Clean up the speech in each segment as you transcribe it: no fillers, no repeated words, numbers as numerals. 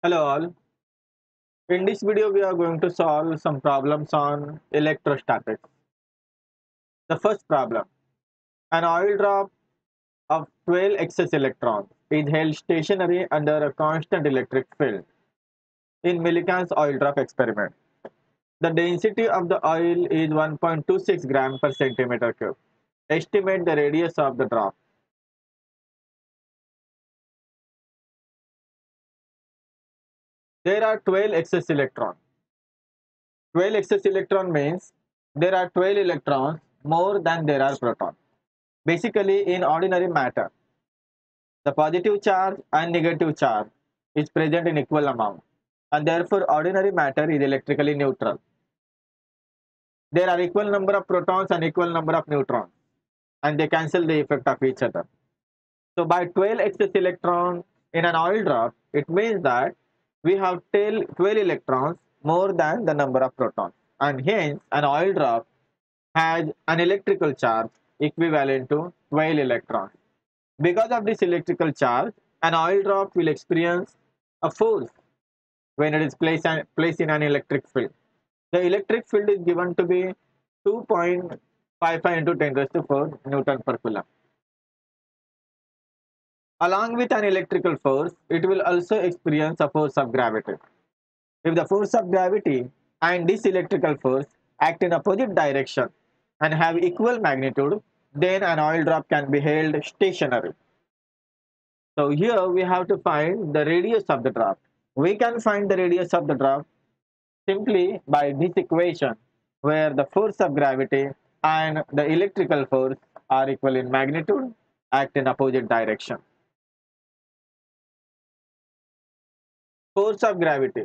Hello all. In this video we are going to solve some problems on electrostatics. The first problem. An oil drop of 12 excess electrons is held stationary under a constant electric field in Millikan's oil drop experiment. The density of the oil is 1.26 gram per centimeter cube. Estimate the radius of the drop. There are 12 excess electrons. 12 excess electron means there are 12 electrons more than there are protons. Basically, in ordinary matter, the positive charge and negative charge is present in equal amount, and therefore ordinary matter is electrically neutral. There are equal number of protons and equal number of neutrons, and they cancel the effect of each other. So by 12 excess electrons in an oil drop, it means that we have 12 electrons more than the number of protons, and hence an oil drop has an electrical charge equivalent to 12 electrons. Because of this electrical charge, an oil drop will experience a force when it is placed in an electric field. The electric field is given to be 2.55 into 10 raised to 4 Newton per Coulomb. Along with an electrical force, it will also experience a force of gravity. If the force of gravity and this electrical force act in opposite direction and have equal magnitude, then an oil drop can be held stationary. So here we have to find the radius of the drop. We can find the radius of the drop simply by this equation, where the force of gravity and the electrical force are equal in magnitude, act in opposite direction. Force of gravity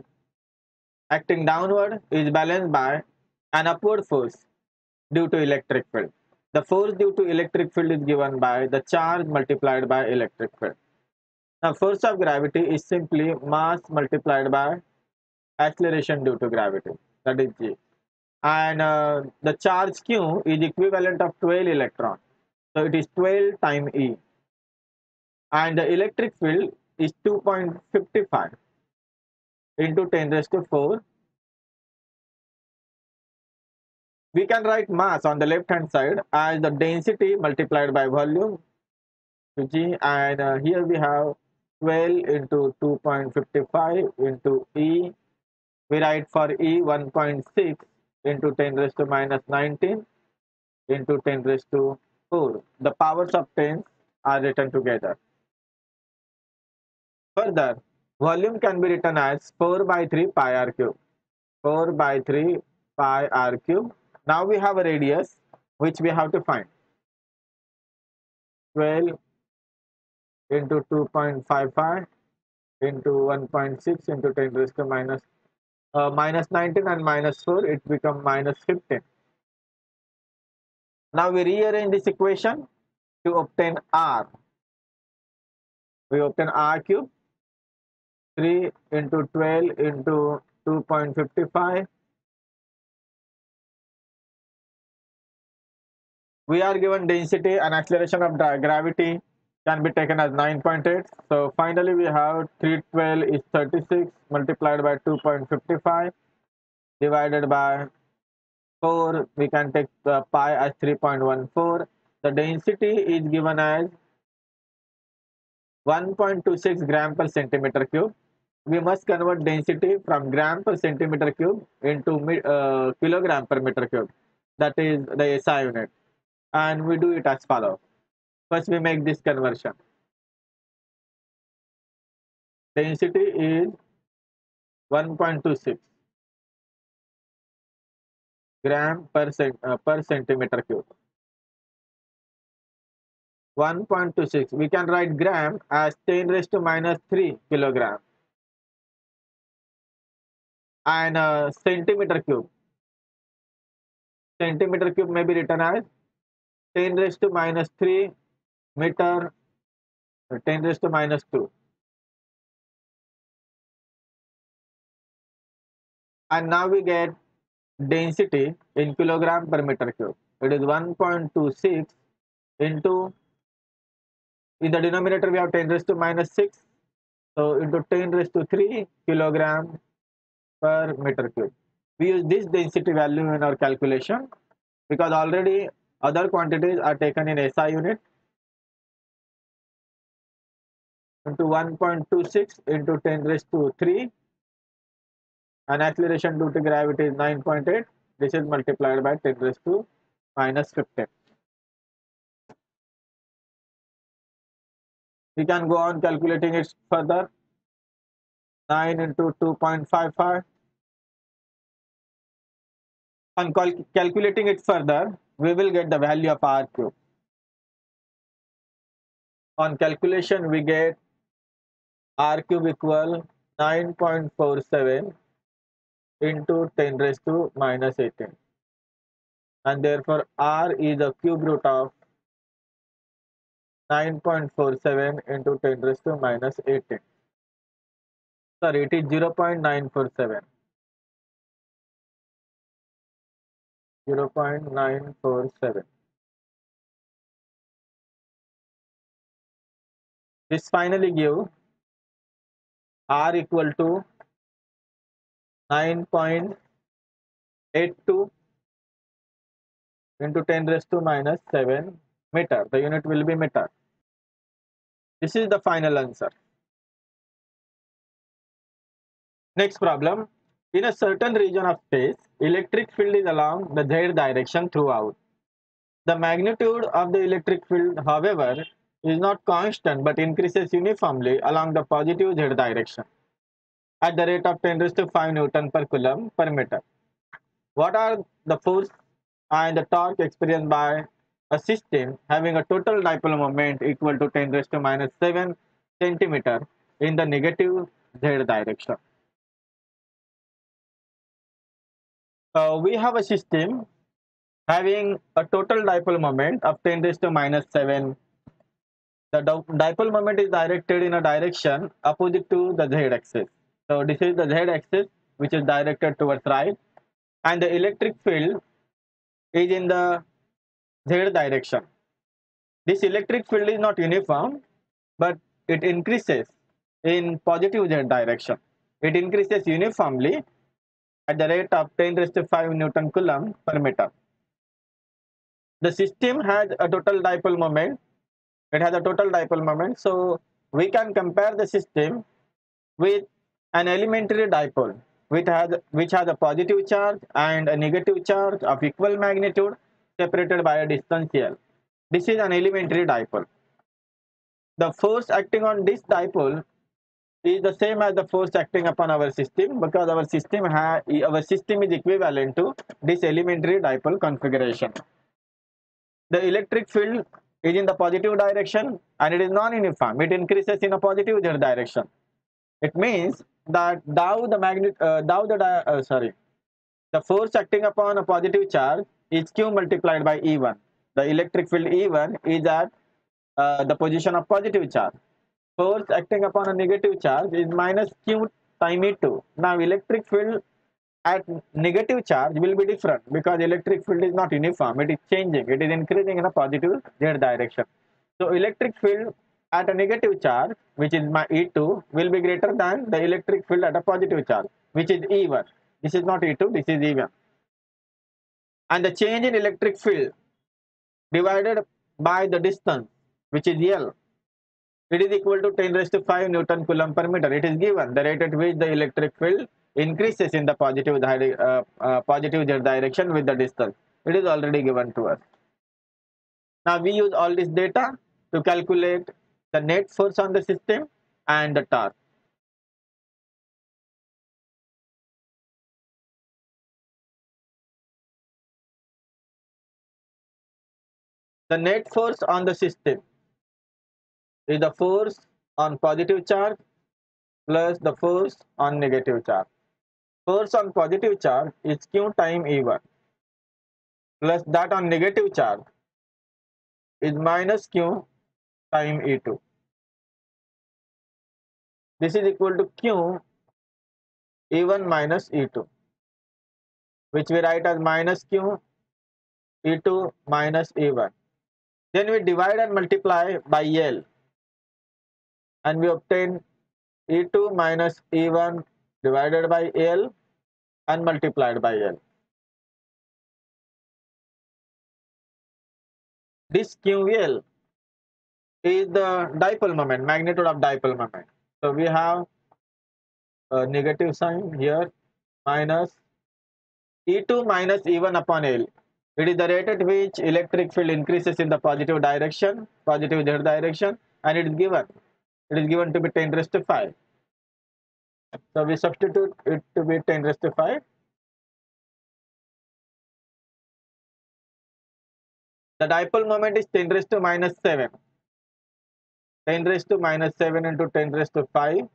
acting downward is balanced by an upward force due to electric field. The force due to electric field is given by the charge multiplied by electric field. Now, force of gravity is simply mass multiplied by acceleration due to gravity, that is G. And the charge Q is equivalent of 12 electrons. So it is 12 times E. And the electric field is 2.55 into 10 raised to 4. We can write mass on the left hand side as the density multiplied by volume to G, and here we have 12 into 2.55 into E. We write for E 1.6 into 10 raised to minus 19 into 10 raised to 4. The powers of 10 are written together. Further, volume can be written as 4 by 3 pi r cube. 4 by 3 pi r cube. Now we have a radius which we have to find. 12 into 2.55 into 1.6 into 10 raised to minus 19 and minus 4, it becomes minus 15. Now we rearrange this equation to obtain R. We obtain R cube. 3 into 12 into 2.55. We are given density and acceleration of gravity can be taken as 9.8. So finally we have 312 is 36 multiplied by 2.55 divided by 4. We can take the pi as 3.14. The density is given as 1.26 gram per centimeter cube. We must convert density from gram per centimeter cube into kilogram per meter cube. That is the SI unit. And we do it as follows. First we make this conversion. Density is 1.26 gram per centimeter cube. 1.26. We can write gram as 10 raised to minus 3 kilogram. And centimeter cube. Centimeter cube may be written as 10 raised to minus 3 meter, 10 raised to minus 2. And now we get density in kilogram per meter cube. It is 1.26 into, in the denominator we have 10 raised to minus 6 So into 10 raised to 3 kilogram per meter cube. We use this density value in our calculation because already other quantities are taken in SI unit. Into 1.26 into 10 raised to 3, and acceleration due to gravity is 9.8. This is multiplied by 10 raised to minus 15. We can go on calculating it further. 9 into 2.55. On calculating it further, we will get the value of R cube. On calculation, we get R cube equal 9.47 into 10 raised to minus 18. And therefore, R is the cube root of 9.47 into 10 raised to minus 18. Sorry, it is 0.947. 0.947. This finally gives R equal to 9.82 into 10 raised to minus 7 meter. The unit will be meter. This is the final answer. Next problem. In a certain region of space, electric field is along the z direction throughout. The magnitude of the electric field, however, is not constant but increases uniformly along the positive z direction at the rate of 10 raised to 5 Newton per coulomb per meter. What are the force and the torque experienced by a system having a total dipole moment equal to 10 raised to minus 7 centimeter in the negative z direction? We have a system having a total dipole moment of 10 raised to minus 7. The dipole moment is directed in a direction opposite to the z-axis. So this is the z-axis which is directed towards right, and the electric field is in the z direction. This electric field is not uniform, but it increases in positive z direction. It increases uniformly at the rate of 10 raised to 5 Newton coulomb per meter. The system has a total dipole moment. It has a total dipole moment. So we can compare the system with an elementary dipole which has a positive charge and a negative charge of equal magnitude separated by a distance L. This is an elementary dipole. The force acting on this dipole is the same as the force acting upon our system because our system is equivalent to this elementary dipole configuration. The electric field is in the positive direction and it is non-uniform. It increases in a positive z direction. It means that the force acting upon a positive charge is Q multiplied by E1. The electric field E1 is at the position of positive charge. Force acting upon a negative charge is minus Q time E2. Now electric field at negative charge will be different because electric field is not uniform. It is changing. It is increasing in a positive z direction. So electric field at a negative charge, which is my E2, will be greater than the electric field at a positive charge, which is E1. This is not E2, this is E1. And the change in electric field divided by the distance, which is L, it is equal to 10 raised to 5 Newton coulomb per meter. It is given the rate at which the electric field increases in the positive z direction with the distance. It is already given to us. Now we use all this data to calculate the net force on the system and the torque. The net force on the system is the force on positive charge plus the force on negative charge. Force on positive charge is Q time E1 plus that on negative charge is minus Q time E2. This is equal to Q E1 minus E2, which we write as minus Q E2 minus E1. Then we divide and multiply by L and we obtain E2 minus E1 divided by L and multiplied by L. This QL is the dipole moment, magnitude of dipole moment. So we have a negative sign here, minus E2 minus E1 upon L. It is the rate at which electric field increases in the positive direction, positive z direction, and it is given. It is given to be 10 raised to 5. So we substitute it to be 10 raised to 5. The dipole moment is 10 raised to minus 7. 10 raised to minus 7 into 10 raised to 5.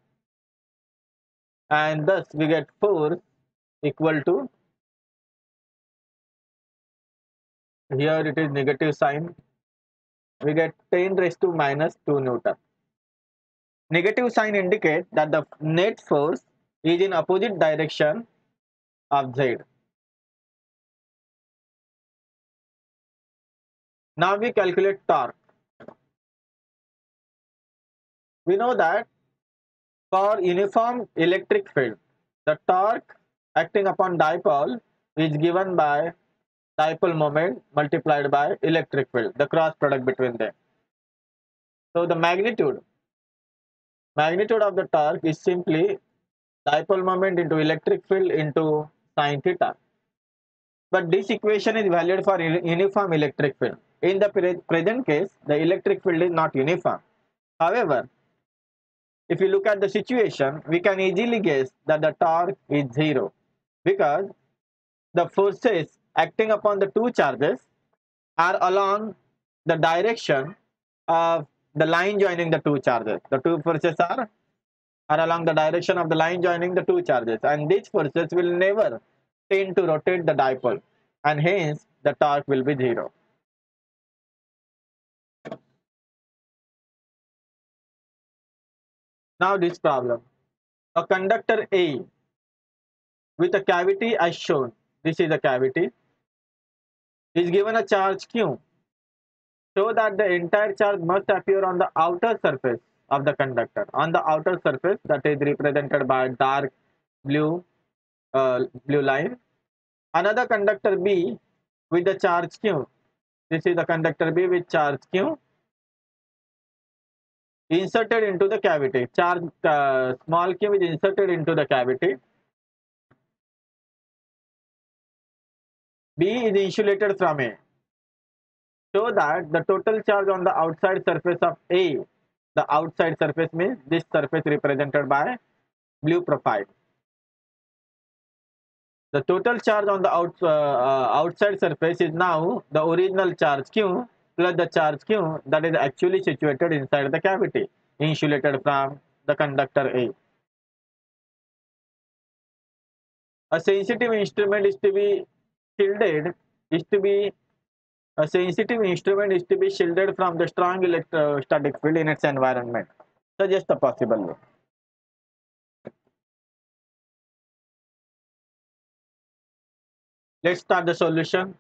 And thus we get force equal to, here it is negative sign, we get 10 raised to minus 2 Newton. Negative sign indicates that the net force is in opposite direction of Z. Now we calculate torque. We know that for uniform electric field, the torque acting upon dipole is given by dipole moment multiplied by electric field, the cross product between them. So the magnitude of the torque is simply dipole moment into electric field into sine theta. But this equation is valid for uniform electric field. In the present case, the electric field is not uniform. However, if you look at the situation, we can easily guess that the torque is 0 because the forces acting upon the two charges are along the direction of the line joining the two charges. The two forces are along the direction of the line joining the two charges, and these forces will never tend to rotate the dipole, and hence the torque will be 0. Now this problem, a conductor A with a cavity as shown, this is a cavity, is given a charge Q, so that the entire charge must appear on the outer surface of the conductor, on the outer surface that is represented by dark blue line. Another conductor B with the charge Q, this is the conductor B with charge Q, inserted into the cavity. Charge small q is inserted into the cavity. B is insulated from A, so that the total charge on the outside surface of A, the outside surface means this surface represented by blue profile. The total charge on the outside surface is now the original charge Q plus the charge Q that is actually situated inside the cavity, insulated from the conductor A. A sensitive instrument is to be shielded, a sensitive instrument is to be shielded from the strong electrostatic field in its environment. Suggest a possible way. Let's start the solution.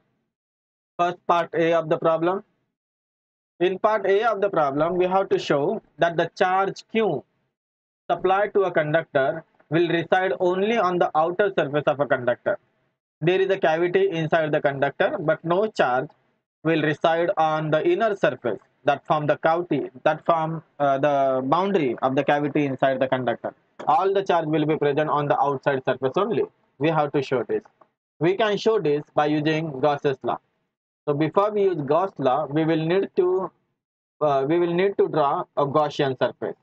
First, part A of the problem. In part A of the problem, we have to show that the charge Q supplied to a conductor will reside only on the outer surface of a conductor. There is a cavity inside the conductor, but no charge will reside on the inner surface that form the cavity, that form the boundary of the cavity inside the conductor. All the charge will be present on the outside surface only. We have to show this. We can show this by using Gauss's law. So before we use Gauss law, we will need to draw a Gaussian surface.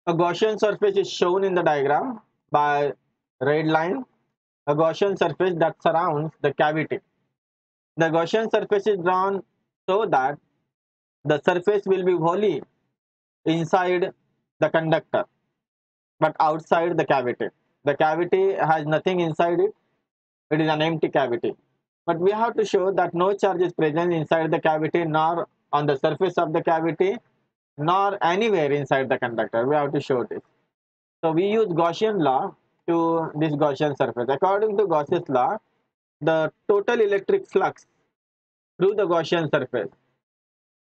A Gaussian surface is shown in the diagram by red line. A Gaussian surface that surrounds the cavity. The Gaussian surface is drawn so that the surface will be wholly inside the conductor, but outside the cavity. The cavity has nothing inside it. It is an empty cavity. But we have to show that no charge is present inside the cavity, nor on the surface of the cavity, nor anywhere inside the conductor. We have to show this. So we use Gaussian law to this Gaussian surface. According to Gauss's law, the total electric flux through the Gaussian surface,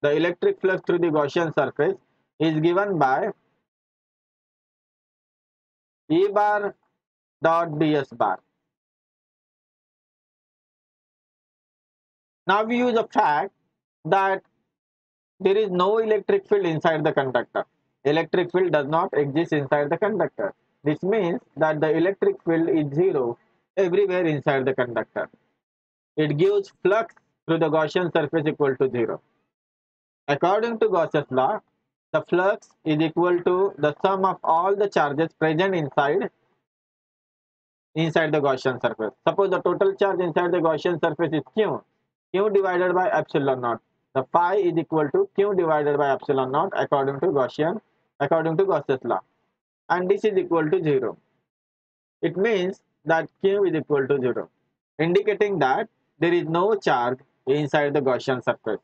the electric flux through the Gaussian surface is given by E bar dot ds bar. Now we use the fact that there is no electric field inside the conductor. Electric field does not exist inside the conductor. This means that the electric field is zero everywhere inside the conductor. It gives flux through the Gaussian surface equal to zero. According to Gauss's law, the flux is equal to the sum of all the charges present inside the Gaussian surface. Suppose the total charge inside the Gaussian surface is Q divided by epsilon naught. The phi is equal to Q divided by epsilon naught according to Gauss's law, and this is equal to 0. It means that Q is equal to 0, indicating that there is no charge inside the Gaussian surface.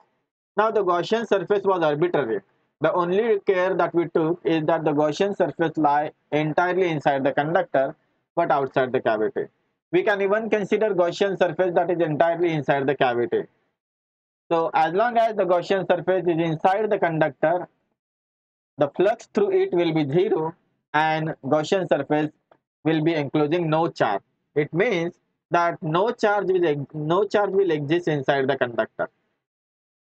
Now the Gaussian surface was arbitrary. The only care that we took is that the Gaussian surface lie entirely inside the conductor but outside the cavity. We can even consider Gaussian surface that is entirely inside the cavity. So as long as the Gaussian surface is inside the conductor, the flux through it will be 0 and Gaussian surface will be enclosing no charge. It means that no charge will exist inside the conductor,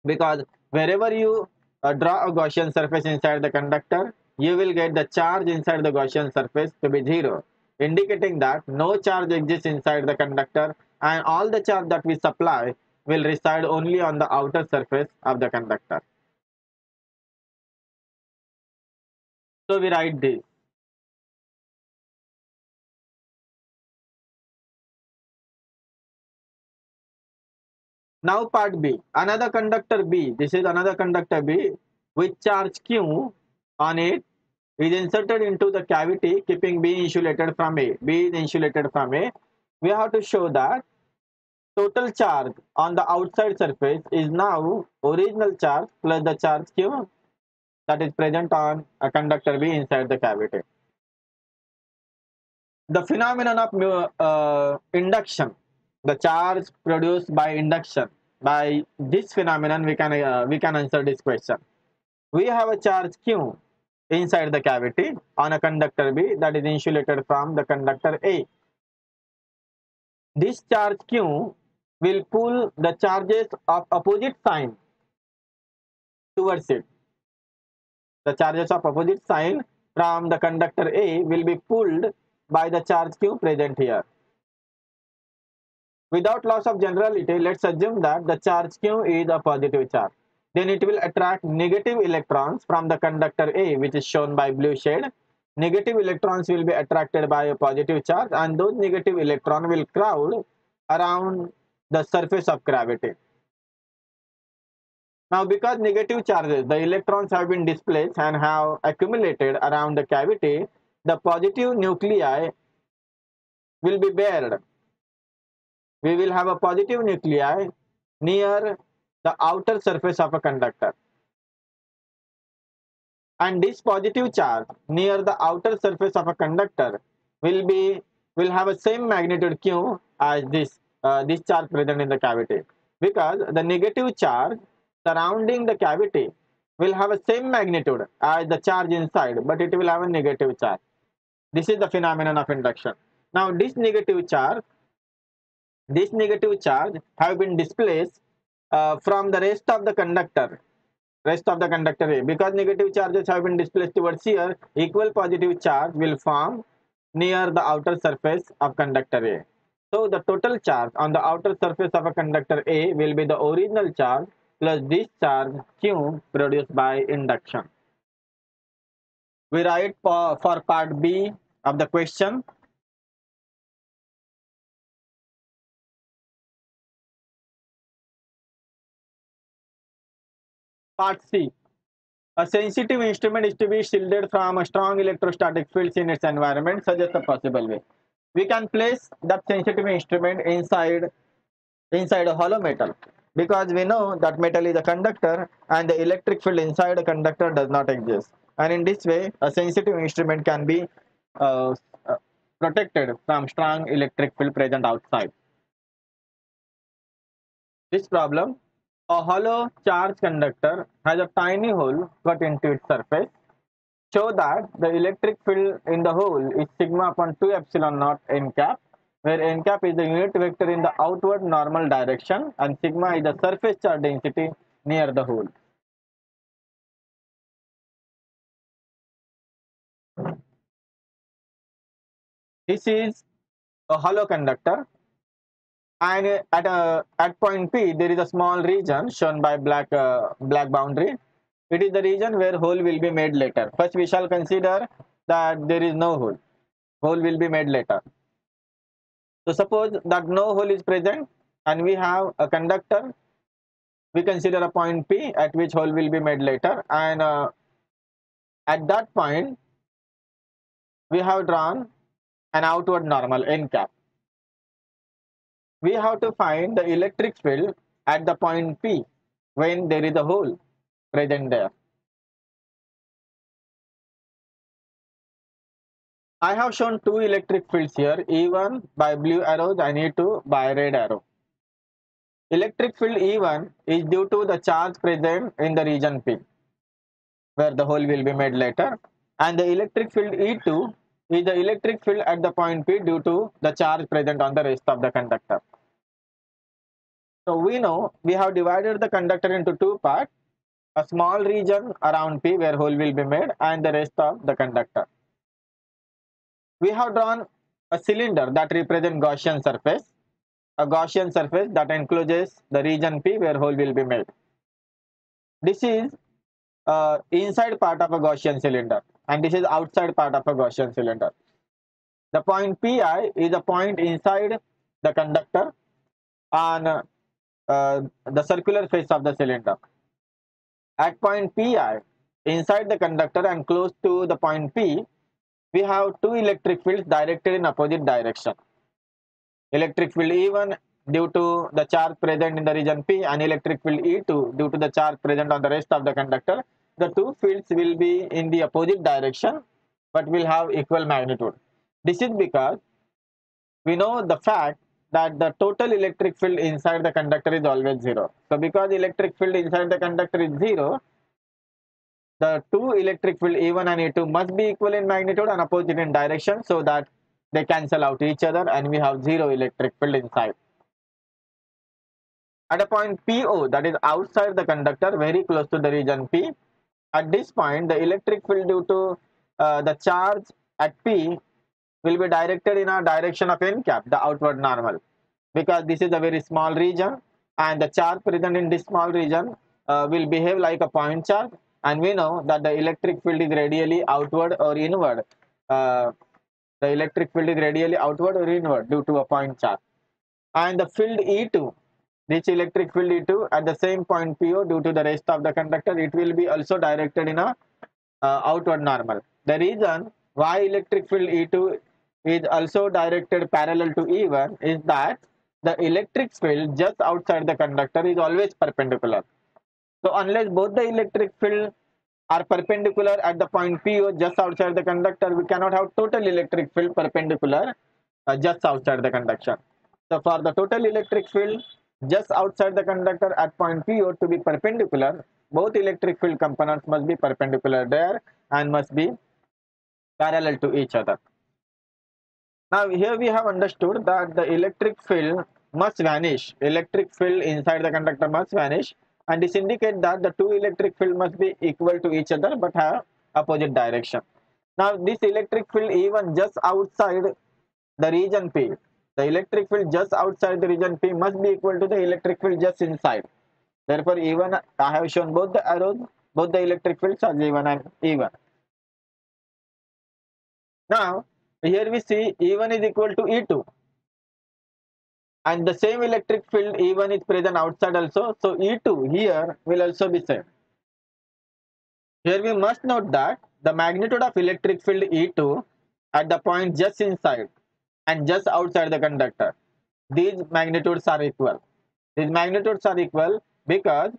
because wherever you draw a Gaussian surface inside the conductor, you will get the charge inside the Gaussian surface to be 0, indicating that no charge exists inside the conductor and all the charge that we supply will reside only on the outer surface of the conductor. So we write this. Now part B, another conductor B, this is another conductor B with charge Q on it is inserted into the cavity, keeping B insulated from A. B is insulated from A. We have to show that total charge on the outside surface is now original charge plus the charge Q that is present on a conductor B inside the cavity. The phenomenon of induction, the charge produced by induction, by this phenomenon we can answer this question. We have a charge Q inside the cavity on a conductor B that is insulated from the conductor A. This charge Q will pull the charges of opposite sign towards it. The charges of opposite sign from the conductor A will be pulled by the charge Q present here. Without loss of generality, let's assume that the charge Q is a positive charge. Then it will attract negative electrons from the conductor A, which is shown by blue shade. Negative electrons will be attracted by a positive charge, and those negative electrons will crowd around the surface of gravity. Now, because negative charges, the electrons have been displaced and have accumulated around the cavity, the positive nuclei will be bared. We will have a positive nuclei near the outer surface of a conductor, and this positive charge near the outer surface of a conductor will have a same magnitude Q as this charge present in the cavity, because the negative charge surrounding the cavity will have a same magnitude as the charge inside, but it will have a negative charge. This is the phenomenon of induction. Now this negative charge have been displaced from the rest of the conductor A. Because negative charges have been displaced towards here, equal positive charge will form near the outer surface of conductor A. So the total charge on the outer surface of a conductor A will be the original charge plus this charge Q produced by induction. We write for part B of the question. Part C. A sensitive instrument is to be shielded from a strong electrostatic fields in its environment, suggest a possible way. We can place that sensitive instrument inside a hollow metal, because we know that metal is a conductor and the electric field inside a conductor does not exist. And in this way, a sensitive instrument can be protected from strong electric field present outside. This problem A hollow charge conductor has a tiny hole cut into its surface. Show that the electric field in the hole is sigma upon 2 epsilon naught n cap, where n cap is the unit vector in the outward normal direction and sigma is the surface charge density near the hole. This is a hollow conductor, and at point P there is a small region shown by black boundary. It is the region where hole will be made later. First we shall consider that there is no hole. Hole will be made later. So suppose that no hole is present and we have a conductor. We consider a point P at which hole will be made later, and at that point we have drawn an outward normal n cap. We have to find the electric field at the point P when there is a hole present there. I have shown two electric fields here, E1 by blue arrows and E2 by red arrow. Electric field E1 is due to the charge present in the region P, where the hole will be made later, and the electric field E2 is the electric field at the point P due to the charge present on the rest of the conductor. So we know we have divided the conductor into two parts, a small region around P where hole will be made and the rest of the conductor. We have drawn a cylinder that represents Gaussian surface, a Gaussian surface that encloses the region P where hole will be made. This is inside part of a Gaussian cylinder and this is outside part of a Gaussian cylinder. The point Pi is a point inside the conductor on the circular face of the cylinder. At point Pi, inside the conductor and close to the point P, we have two electric fields directed in opposite direction. Electric field E1 due to the charge present in the region P and electric field E2 due to the charge present on the rest of the conductor. The two fields will be in the opposite direction but will have equal magnitude. This is because we know the fact that the total electric field inside the conductor is always 0. So because electric field inside the conductor is 0, the two electric field E1 and E2 must be equal in magnitude and opposite in direction so that they cancel out each other and we have 0 electric field inside. At a point PO, that is outside the conductor, very close to the region P, at this point the electric field due to the charge at P will be directed in a direction of n cap, the outward normal, because this is a very small region and the charge present in this small region will behave like a point charge, and we know that the electric field is radially outward or inward. The electric field is radially outward or inward due to a point charge. And the field E2, this electric field E2 at the same point PO due to the rest of the conductor, it will be also directed in a outward normal. The reason why electric field E2 is also directed parallel to E1 is that the electric field just outside the conductor is always perpendicular. So unless both the electric field are perpendicular at the point PO just outside the conductor, we cannot have total electric field perpendicular just outside the conductor. So for the total electric field just outside the conductor at point PO to be perpendicular, both electric field components must be perpendicular there and must be parallel to each other. Now here we have understood that the electric field must vanish. Electric field inside the conductor must vanish, and this indicates that the two electric field must be equal to each other but have opposite direction. Now this electric field even just outside the region P, the electric field just outside the region P must be equal to the electric field just inside. Therefore even I have shown both the arrows, both the electric fields are E1 and E1. Now here we see E1 is equal to E2 and the same electric field E1 is present outside also, so E2 here will also be same. Here we must note that the magnitude of electric field E2 at the point just inside and just outside the conductor, these magnitudes are equal. These magnitudes are equal because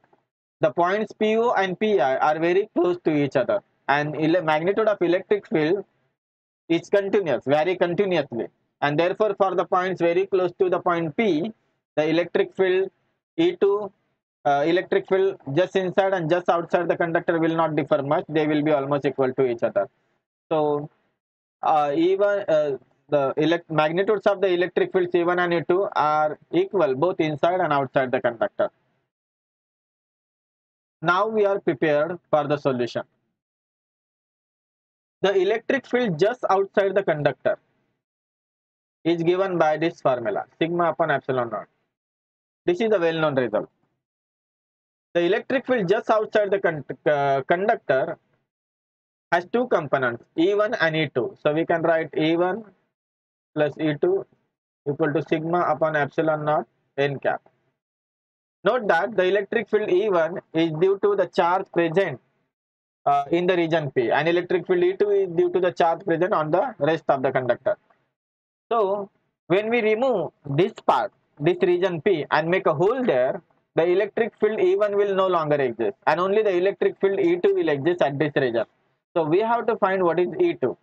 the points PO and PI are very close to each other, and magnitude of electric field is continuous, vary continuously, and therefore for the points very close to the point P, the electric field E2 electric field just inside and just outside the conductor will not differ much. They will be almost equal to each other. So even the magnitudes of the electric fields E1 and E2 are equal both inside and outside the conductor. Now we are prepared for the solution. The electric field just outside the conductor is given by this formula, sigma upon epsilon naught. This is a well-known result. The electric field just outside the conductor has two components, E1 and E2. So we can write E1 plus E2 equal to sigma upon epsilon naught n cap. Note that the electric field E1 is due to the charge present in the region P, and electric field E2 is due to the charge present on the rest of the conductor. So when we remove this part, this region P, and make a hole there, the electric field E1 will no longer exist, and only the electric field E2 will exist at this region. So we have to find what is E2.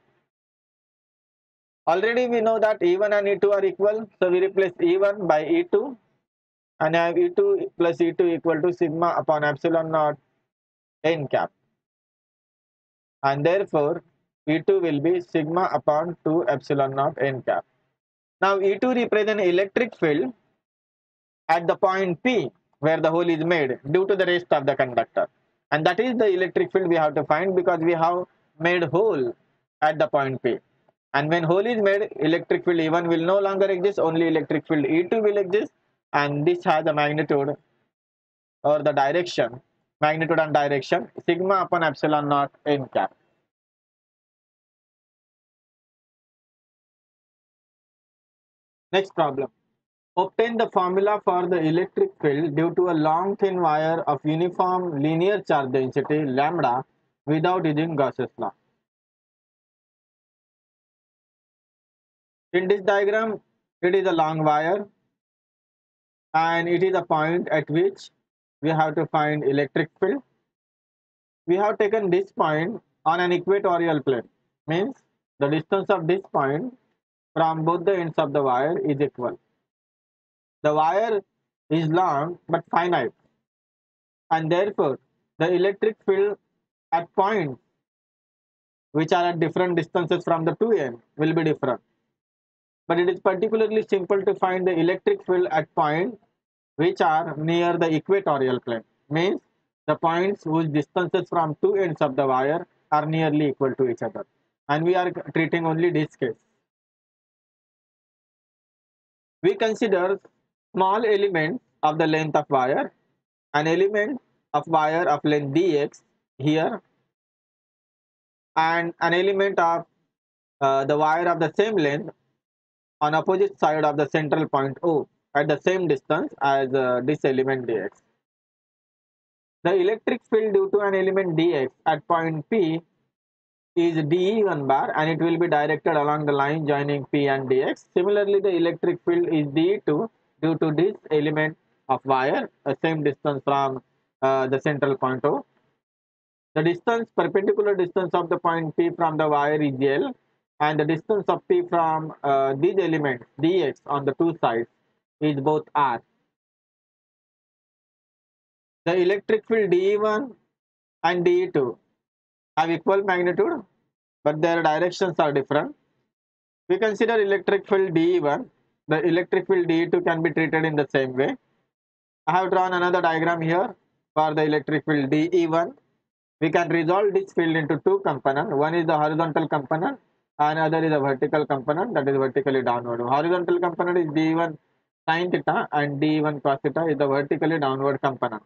Already we know that E1 and E2 are equal, so we replace E1 by E2, and I have E2 plus E2 equal to sigma upon epsilon naught n cap, and therefore E2 will be sigma upon 2 epsilon naught n cap. Now E2 represents electric field at the point P where the hole is made due to the rest of the conductor, and that is the electric field we have to find because we have made hole at the point P. And when hole is made, electric field E1 will no longer exist, only electric field E2 will exist, and this has a magnitude or the direction, magnitude and direction sigma upon epsilon naught n cap. Next problem. Obtain the formula for the electric field due to a long thin wire of uniform linear charge density lambda without using Gauss's law. In this diagram, it is a long wire and it is a point at which we have to find electric field. We have taken this point on an equatorial plane, means the distance of this point from both the ends of the wire is equal. The wire is long but finite, and therefore the electric field at points which are at different distances from the two ends will be different. But it is particularly simple to find the electric field at points which are near the equatorial plane, means the points whose distances from two ends of the wire are nearly equal to each other, and we are treating only this case. We consider small elements of the length of wire, an element of wire of length dx here, and an element of the wire of the same length on opposite side of the central point O at the same distance as this element dx. The electric field due to an element dx at point P is dE1 bar, and it will be directed along the line joining P and dx. Similarly, the electric field is dE2 due to this element of wire, the same distance from the central point O. The distance, perpendicular distance of the point P from the wire is L, and the distance of P from these elements dx on the two sides is both R. The electric field dE1 and dE2 have equal magnitude, but their directions are different. We consider electric field dE1. The electric field dE2 can be treated in the same way. I have drawn another diagram here for the electric field dE1. We can resolve this field into two components. One is the horizontal component, and other is a vertical component, that is vertically downward. Horizontal component is dE1 sin theta, and dE1 cos theta is the vertically downward component.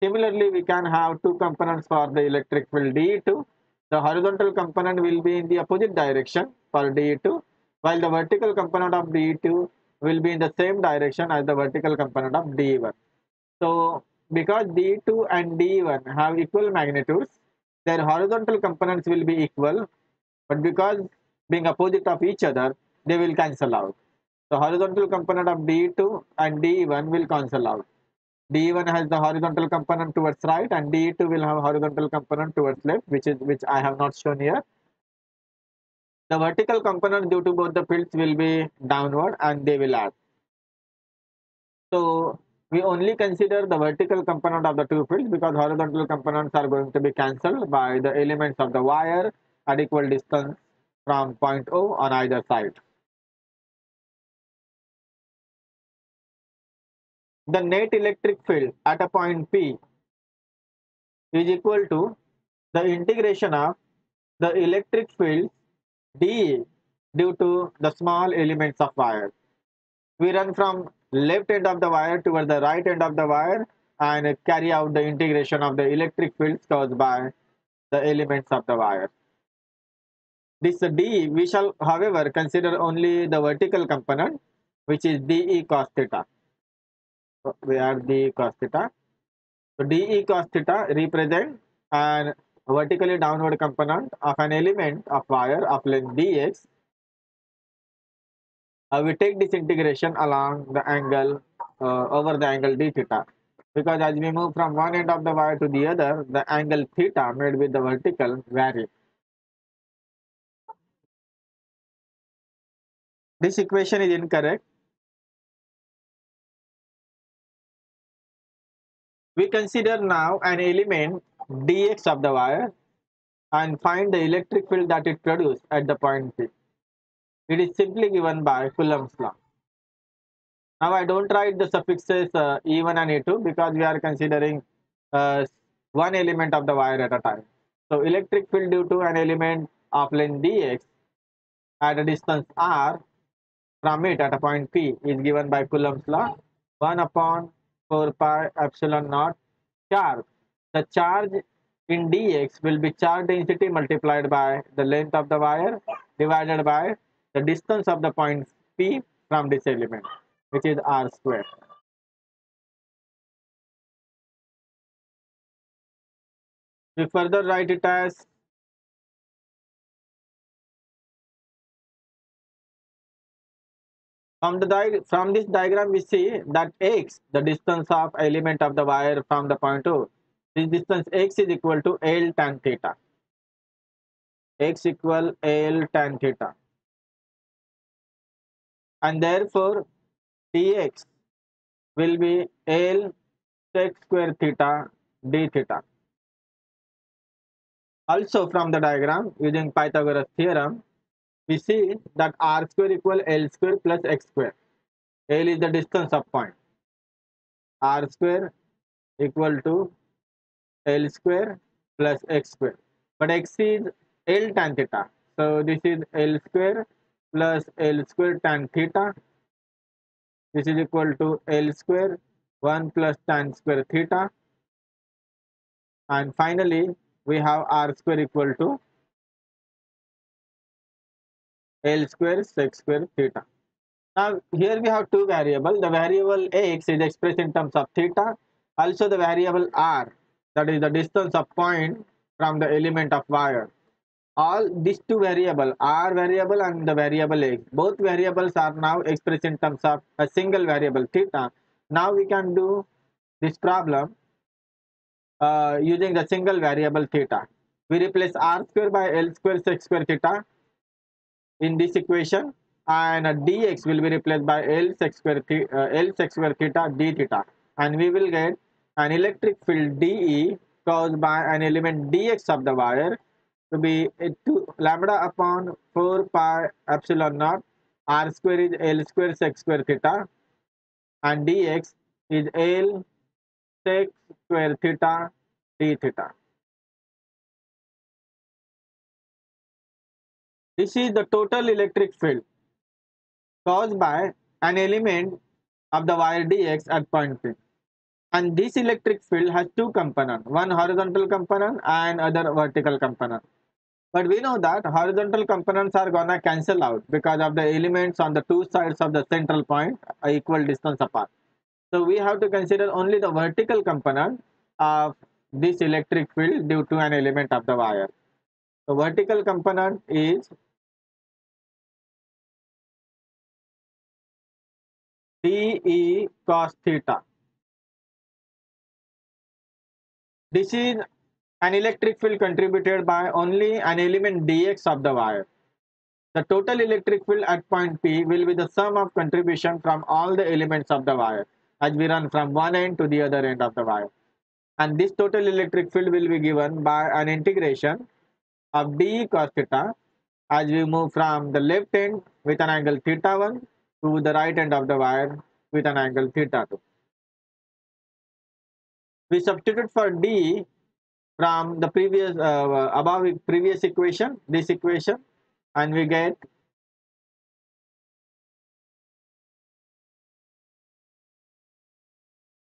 Similarly, we can have two components for the electric field dE2. The horizontal component will be in the opposite direction for dE2, while the vertical component of dE2 will be in the same direction as the vertical component of dE1. So because dE2 and dE1 have equal magnitudes, their horizontal components will be equal, but because being opposite of each other, they will cancel out. The horizontal component of dE2 and dE1 will cancel out. dE1 has the horizontal component towards right, and dE2 will have horizontal component towards left, which I have not shown here. The vertical component due to both the fields will be downward, and they will add. So we only consider the vertical component of the two fields because horizontal components are going to be cancelled by the elements of the wire at equal distance from point O on either side. The net electric field at a point P is equal to the integration of the electric field dE due to the small elements of wire. We run from left end of the wire toward the right end of the wire and carry out the integration of the electric fields caused by the elements of the wire. This dE, we shall however consider only the vertical component, which is dE cos theta. So we have dE cos theta. So dE cos theta represents an vertically downward component of an element of wire of length dx. We take this integration along the angle over the angle d theta, because as we move from one end of the wire to the other, the angle theta made with the vertical varies. This equation is incorrect. We consider now an element dx of the wire and find the electric field that it produces at the point P. It is simply given by Coulomb's law. Now I don't write the suffixes E1 and E2 because we are considering one element of the wire at a time. So electric field due to an element of length dx at a distance r from it at a point P is given by Coulomb's law, 1 upon 4 pi epsilon naught charge. The charge in dx will be charge density multiplied by the length of the wire divided by the distance of the point P from this element, which is r square. We further write it as from this diagram we see that x, the distance of element of the wire from the point O, this distance x is equal to L tan theta. X equal L tan theta, and therefore dx will be L sec square theta d theta. Also from the diagram using Pythagoras theorem, we see that r square equal L square plus x square. L is the distance of point. R square equal to L square plus x square. But x is L tan theta. So this is L square plus L square tan theta. This is equal to L square 1 plus tan square theta. And finally, we have r square equal to L square sec square theta. Now here we have two variables. The variable x is expressed in terms of theta. Also the variable r, that is the distance of point from the element of wire. All these two variables, r variable and the variable x, both variables are now expressed in terms of a single variable theta. Now we can do this problem using the single variable theta. We replace r square by L square sec square theta in this equation, and dx will be replaced by L sec square theta d theta, and we will get an electric field dE caused by an element dx of the wire to be 2 lambda upon 4 pi epsilon naught. R square is L square sec square theta and dx is L sec square theta d theta. This is the total electric field caused by an element of the wire dx at point P. And this electric field has two components, one horizontal component and other vertical component. But we know that horizontal components are gonna cancel out because of the elements on the two sides of the central point are equal distance apart. So we have to consider only the vertical component of this electric field due to an element of the wire. The vertical component is dE cos theta. This is an electric field contributed by only an element dx of the wire. The total electric field at point P will be the sum of contribution from all the elements of the wire. as we run from one end to the other end of the wire. And this total electric field will be given by an integration of d cos theta as we move from the left end with an angle theta 1 to the right end of the wire with an angle theta 2. We substitute for d from the previous equation, this equation, and we get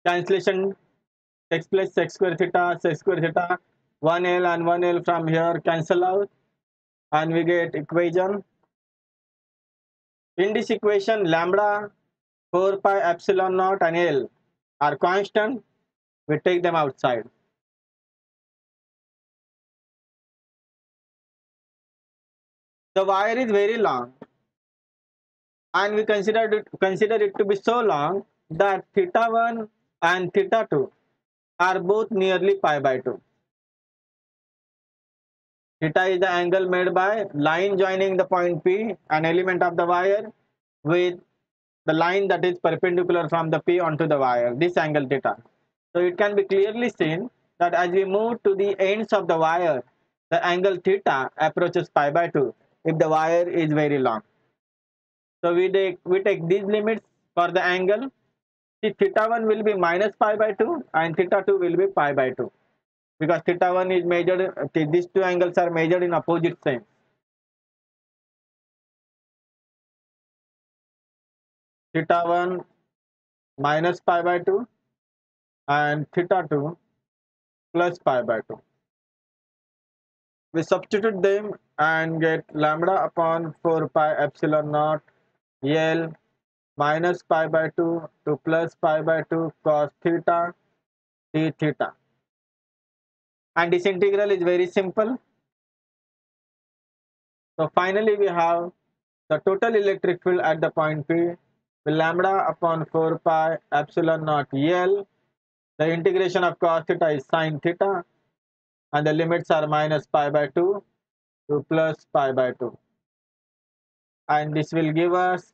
cancellation takes place sec square theta, 1L and 1L from here cancel out, and we get equation. In this equation, lambda, 4 pi epsilon naught and L are constant. We take them outside. The wire is very long, and we consider it to be so long that theta 1 and theta 2 are both nearly pi by 2. Theta is the angle made by line joining the point P, an element of the wire, with the line that is perpendicular from the P onto the wire, this angle theta. So it can be clearly seen that as we move to the ends of the wire, the angle theta approaches pi by 2 if the wire is very long. So we take these limits for the angle. See, theta 1 will be minus pi by 2 and theta 2 will be pi by 2. Because theta 1 is measured, these two angles are measured in opposite sense. Theta 1 minus pi by 2 and theta 2 plus pi by 2. We substitute them and get lambda upon 4 pi epsilon naught L minus pi by 2 to plus pi by 2 cos theta d theta. And this integral is very simple. So finally we have the total electric field at the point P with lambda upon 4 pi epsilon naught L. The integration of cos theta is sin theta and the limits are minus pi by 2 to plus pi by 2. And this will give us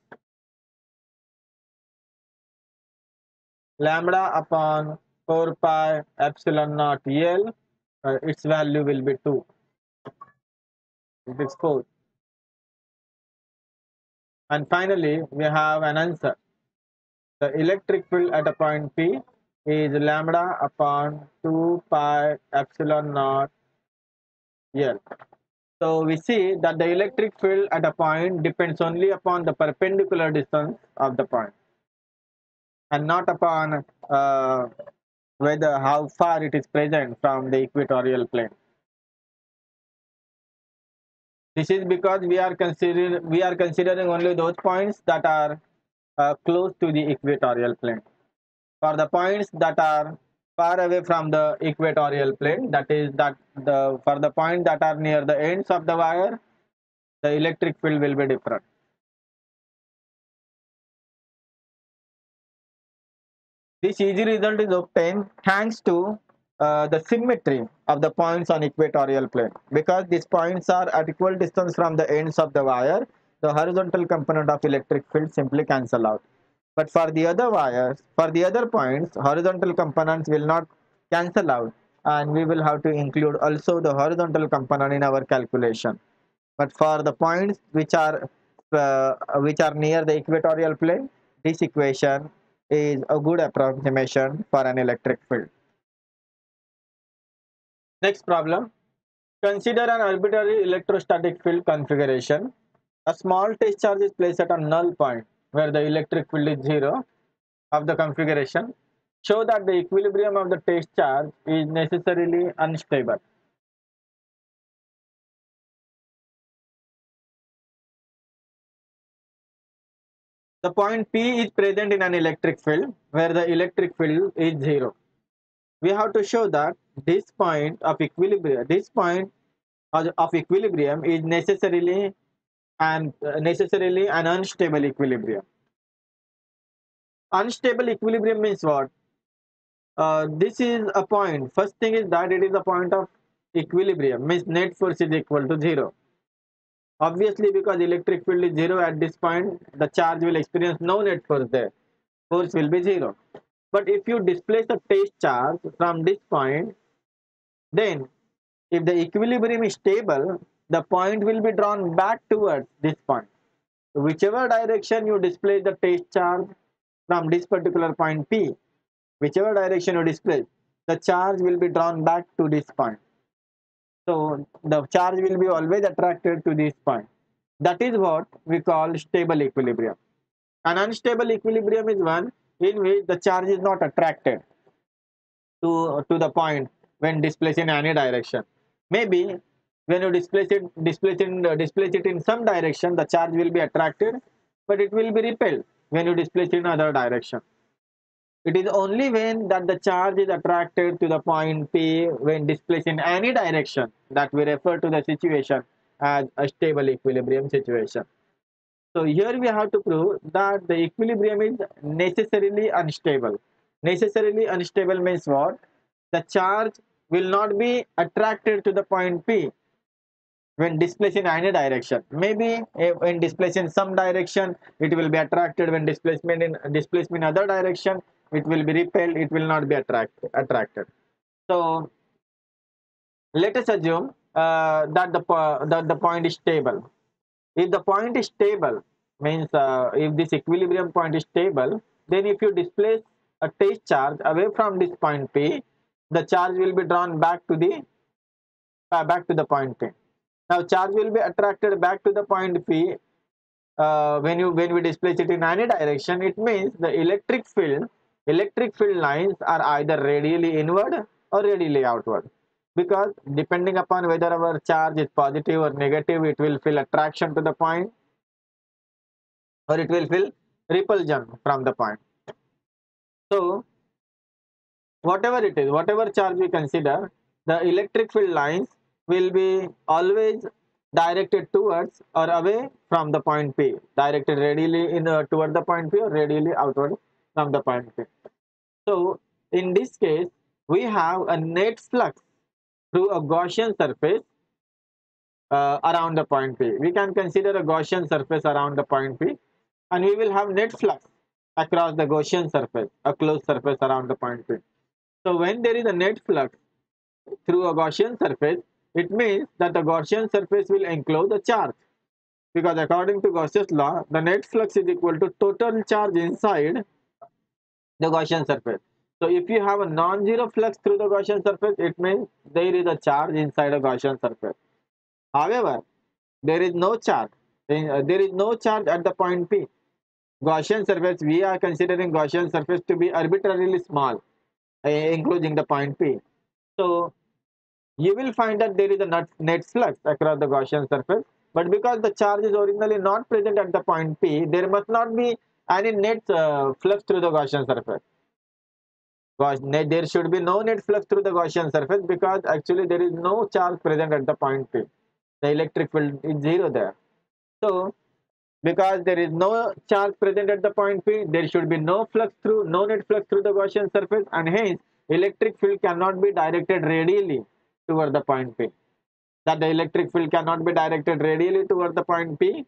lambda upon 4 pi epsilon naught L. Its value will be 2. It is 4. And finally, we have an answer. The electric field at a point P is lambda upon 2 pi epsilon naught L. So we see that the electric field at a point depends only upon the perpendicular distance of the point and not upon whether how far it is present from the equatorial plane. This is because we are considering only those points that are close to the equatorial plane. For the points that are far away from the equatorial plane, for the points that are near the ends of the wire, the electric field will be different. This easy result is obtained thanks to the symmetry of the points on equatorial plane. Because these points are at equal distance from the ends of the wire, the horizontal component of electric field simply cancel out. But for the other wires, for the other points, horizontal components will not cancel out, and we will have to include also the horizontal component in our calculation. But for the points which are near the equatorial plane, this equation is a good approximation for an electric field. Next problem. Consider an arbitrary electrostatic field configuration. A small test charge is placed at a null point where the electric field is 0 of the configuration. Show that the equilibrium of the test charge is necessarily unstable. The point P is present in an electric field where the electric field is 0. We have to show that this point of equilibrium is necessarily an unstable equilibrium. Unstable equilibrium means what? This is a point. First thing is that it is a point of equilibrium, means net force is equal to 0. Obviously, because electric field is 0 at this point, the charge will experience no net force there. Force will be 0. But if you displace the test charge from this point, then if the equilibrium is stable, the point will be drawn back towards this point. So whichever direction you displace the test charge from this particular point P, whichever direction you displace, the charge will be drawn back to this point. So the charge will be always attracted to this point. That is what we call stable equilibrium. An unstable equilibrium is one in which the charge is not attracted to the point when displaced in any direction. Maybe when you displace it in some direction, the charge will be attracted, but it will be repelled when you displace it in other direction. It is only when that the charge is attracted to the point P when displaced in any direction that we refer to the situation as a stable equilibrium situation. So here we have to prove that the equilibrium is necessarily unstable. Necessarily unstable means what? The charge will not be attracted to the point P when displaced in any direction. Maybe when displaced in some direction, it will be attracted. When displacement in other direction, it will be repelled. It will not be attracted. So let us assume that the point is stable. If the point is stable, means if this equilibrium point is stable, then if you displace a test charge away from this point P, the charge will be drawn back to the point P. Now charge will be attracted back to the point P when we displace it in any direction. It means the electric field lines are either radially inward or radially outward, because depending upon whether our charge is positive or negative, it will feel attraction to the point or it will feel repulsion from the point. So whatever it is, whatever charge we consider, the electric field lines will be always directed towards or away from the point P, directed radially toward the point P or radially outward from the point P. So in this case, we have a net flux through a Gaussian surface around the point P. We can consider a Gaussian surface around the point P, and we will have net flux across the Gaussian surface, a closed surface around the point P. So when there is a net flux through a Gaussian surface, it means that the Gaussian surface will enclose the charge, because according to Gauss's law, the net flux is equal to total charge inside the Gaussian surface. So if you have a non-zero flux through the Gaussian surface, it means there is a charge inside a Gaussian surface. However, there is no charge. There is no charge at the point P. Gaussian surface, we are considering Gaussian surface to be arbitrarily small, including the point P. So you will find that there is a net flux across the Gaussian surface, but because the charge is originally not present at the point P, there must not be any net flux through the Gaussian surface. There should be no net flux through the Gaussian surface, because actually there is no charge present at the point P. The electric field is zero there. So because there is no charge present at the point P, there should be no net flux through the Gaussian surface, and hence electric field cannot be directed radially toward the point P. That the electric field cannot be directed radially toward the point P,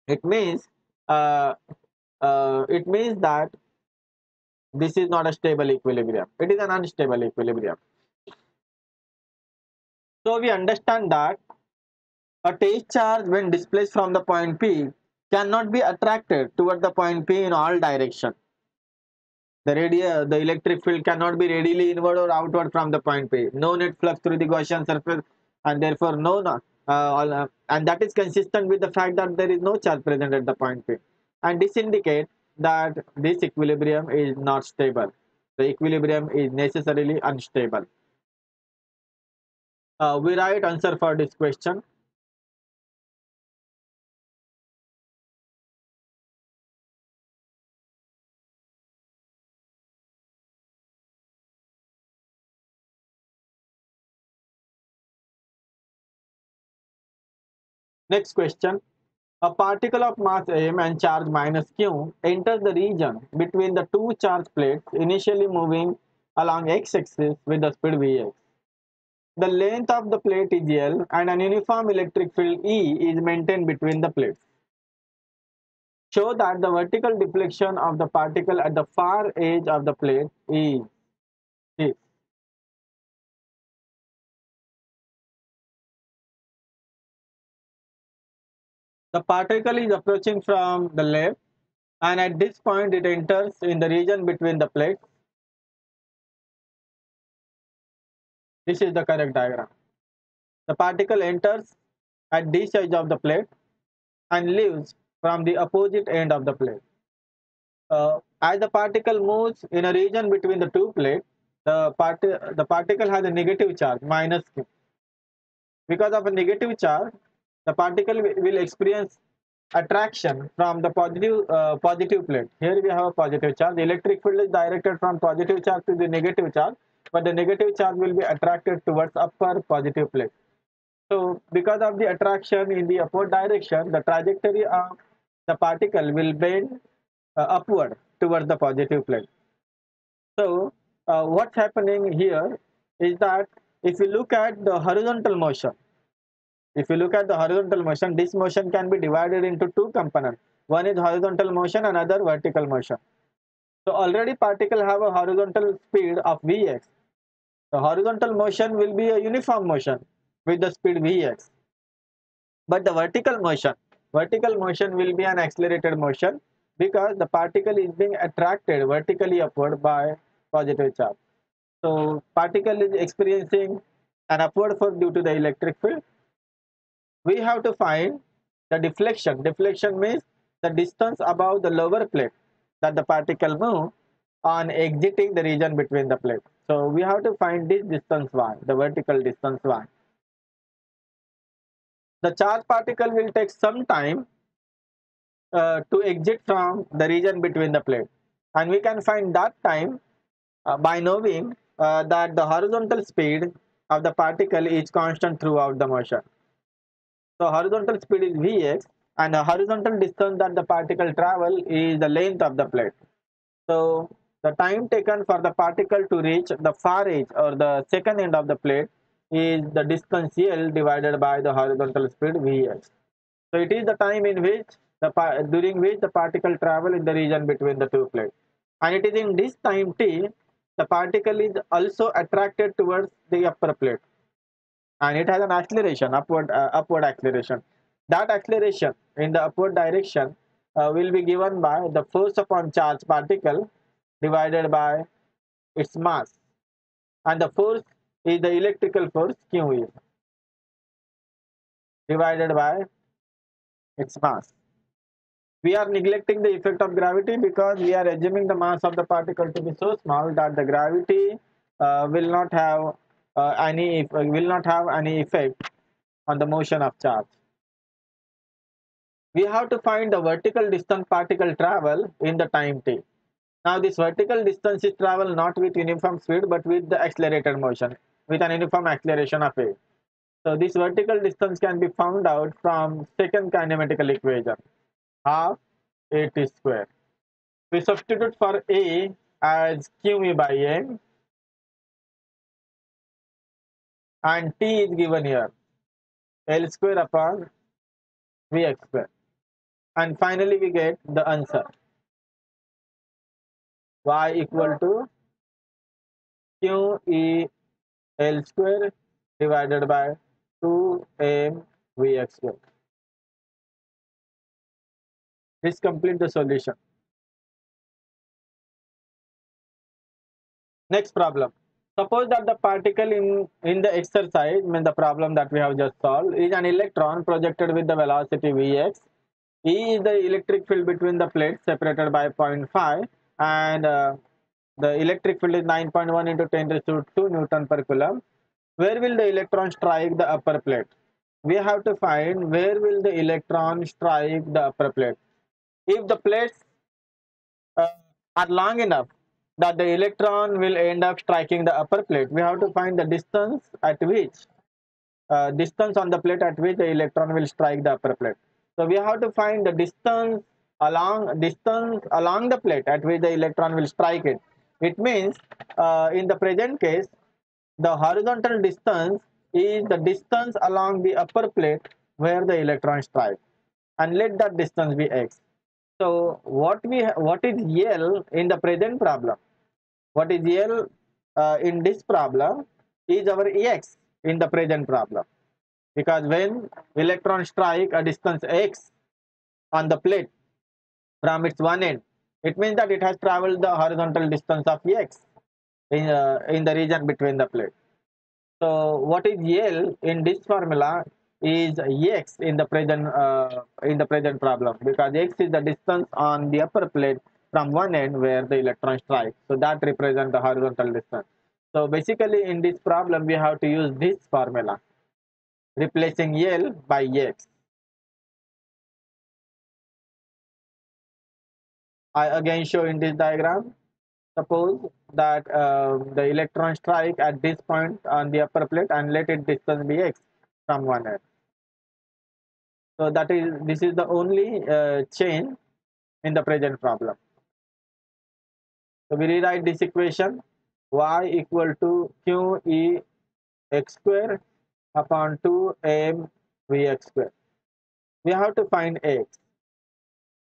it means that this is not a stable equilibrium. It is an unstable equilibrium. So we understand that a test charge when displaced from the point P cannot be attracted toward the point P in all directions. The electric field cannot be radially inward or outward from the point P. No net flux through the Gaussian surface, and therefore and that is consistent with the fact that there is no charge present at the point P. And this indicates that this equilibrium is not stable. The equilibrium is necessarily unstable. We write answer for this question. Next question. A particle of mass m and charge minus q enters the region between the two charge plates, initially moving along x-axis with the speed vx. The length of the plate is L and an uniform electric field E is maintained between the plates. Show that the vertical deflection of the particle at the far edge of the plate is this. The particle is approaching from the left, and at this point it enters in the region between the plates. This is the correct diagram. The particle enters at this edge of the plate and leaves from the opposite end of the plate. As the particle moves in a region between the two plates, the particle has a negative charge, minus q. Because of a negative charge, the particle will experience attraction from the positive plate. Here we have a positive charge. The electric field is directed from positive charge to the negative charge, but the negative charge will be attracted towards upper positive plate. So because of the attraction in the upward direction, the trajectory of the particle will bend upward towards the positive plate. So what's happening here is that if you look at the horizontal motion, this motion can be divided into two components. One is horizontal motion, another vertical motion. So already particle have a horizontal speed of Vx. The horizontal motion will be a uniform motion with the speed Vx. But the vertical motion will be an accelerated motion because the particle is being attracted vertically upward by positive charge. So particle is experiencing an upward force due to the electric field. We have to find the deflection. Deflection means the distance above the lower plate that the particle move on exiting the region between the plate. So we have to find this distance y, the vertical distance y. The charged particle will take some time to exit from the region between the plate, and we can find that time by knowing that the horizontal speed of the particle is constant throughout the motion. So horizontal speed is Vx, and the horizontal distance that the particle travel is the length of the plate. So the time taken for the particle to reach the far edge or the second end of the plate is the distance L divided by the horizontal speed Vx. So it is the time in which during which the particle travel in the region between the two plates, and it is in this time t the particle is also attracted towards the upper plate, and it has an acceleration, upward acceleration. That acceleration in the upward direction will be given by the force upon charged particle divided by its mass, and the force is the electrical force QE divided by its mass. We are neglecting the effect of gravity because we are assuming the mass of the particle to be so small that the gravity will not have any effect on the motion of charge. We have to find the vertical distance particle travel in the time t. Now this vertical distance is travel not with uniform speed but with the accelerated motion, with an uniform acceleration of a. So this vertical distance can be found out from second kinematical equation, half at square. We substitute for a as QE by m, and t is given here, L square upon Vx square. And finally we get the answer, y equal to QE L square divided by 2m Vx square. This completes the solution. Next problem. Suppose that the particle in the exercise, mean the problem that we have just solved, is an electron projected with the velocity Vx. E is the electric field between the plates separated by 0.5, and the electric field is 9.1 into 10 raised to 2 Newton per Coulomb. Where will the electron strike the upper plate? We have to find where will the electron strike the upper plate. If the plates uh, are long enough that the electron will end up striking the upper plate, we have to find the distance at which distance on the plate at which the electron will strike the upper plate. So we have to find the distance along the plate at which the electron will strike it. It means in the present case, the horizontal distance is the distance along the upper plate where the electron strikes, and let that distance be x. So what is L in the present problem? What is L in this problem is our X in the present problem, because when electron strike a distance x on the plate from its one end, it means that it has traveled the horizontal distance of x in the region between the plate. So what is L in this formula is x in the present problem, because x is the distance on the upper plate from one end where the electron strikes. So that represents the horizontal distance. So basically in this problem we have to use this formula, replacing L by x. I again show in this diagram. Suppose that the electron strike at this point on the upper plate and let its distance be x from one end. So this is the only change in the present problem. So we rewrite this equation: y equal to q e x square upon 2m vx square. We have to find x.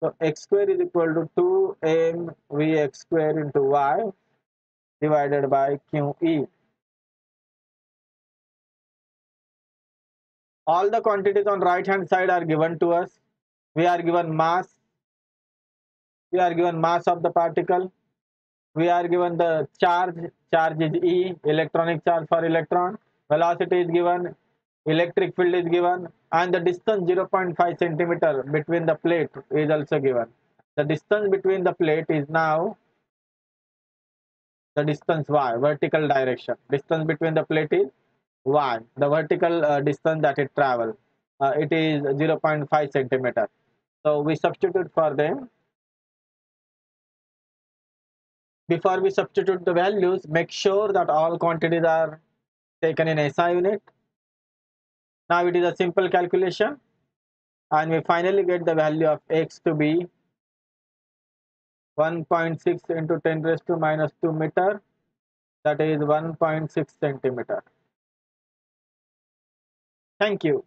So x square is equal to 2m vx square into y divided by QE. All the quantities on right hand side are given to us. We are given mass. We are given mass of the particle. We are given the charge. Charge is E, electronic charge for electron. Velocity is given. Electric field is given. And the distance 0.5 centimeter between the plate is also given. The distance between the plate is now the distance y, vertical direction. Distance between the plate is y, the vertical distance that it travels. It is 0.5 centimeter. So we substitute for them. Before we substitute the values, make sure that all quantities are taken in SI unit. Now it is a simple calculation, and we finally get the value of x to be 1.6 into 10 raised to minus 2 meter, that is 1.6 centimeter. Thank you.